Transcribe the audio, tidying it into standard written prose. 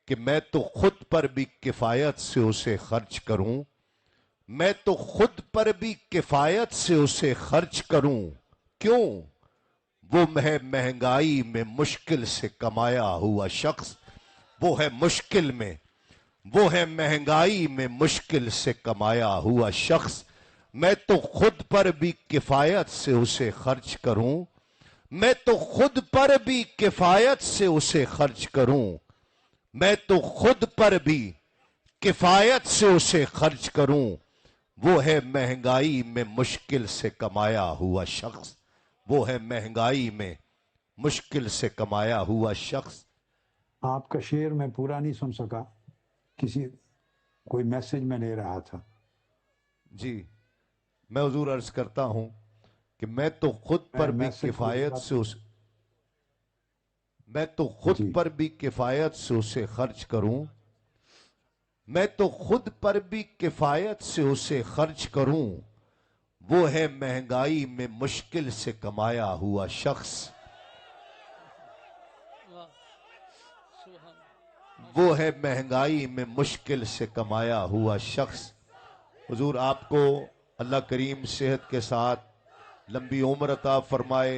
کہ میں تو خود پر بھی کفایت سے اسے خرچ کروں، میں تو خود پر بھی کفایت سے اسے خرچ کروں، کیوں؟ وہ ہے مہنگائی میں مشکل سے کمایا ہوا شخص، وہ ہے مشکل میں، وہ ہے مہنگائی میں مشکل سے کمایا ہوا شخص، میں تو خود پر بھی کفایت سے اسے خرچ کروں، میں تو خود پر بھی کفایت سے اسے خرچ کروں، میں تو خود پر بھی کفایت سے اسے خرچ کروں، وہ ہے مہنگائی میں مشکل سے کمایا ہوا شخص، وہ ہے مہنگائی میں مشکل سے کمایا ہوا شخص۔ آپ کا شعر میں پورا نہیں سن سکا، کوئی میسج میں لے رہا تھا۔ جی میں حضور عرض کرتا ہوں کہ میں تو خود پر بھی میسج کو کفایت سے میں تو خود جی پر بھی کفایت سے اسے خرچ کروں، میں تو خود پر بھی کفایت سے اسے خرچ کروں، وہ ہے مہنگائی میں مشکل سے کمایا ہوا شخص، وہ ہے مہنگائی میں مشکل سے کمایا ہوا شخص۔ حضور آپ کو اللہ کریم صحت کے ساتھ لمبی عمر عطا فرمائے۔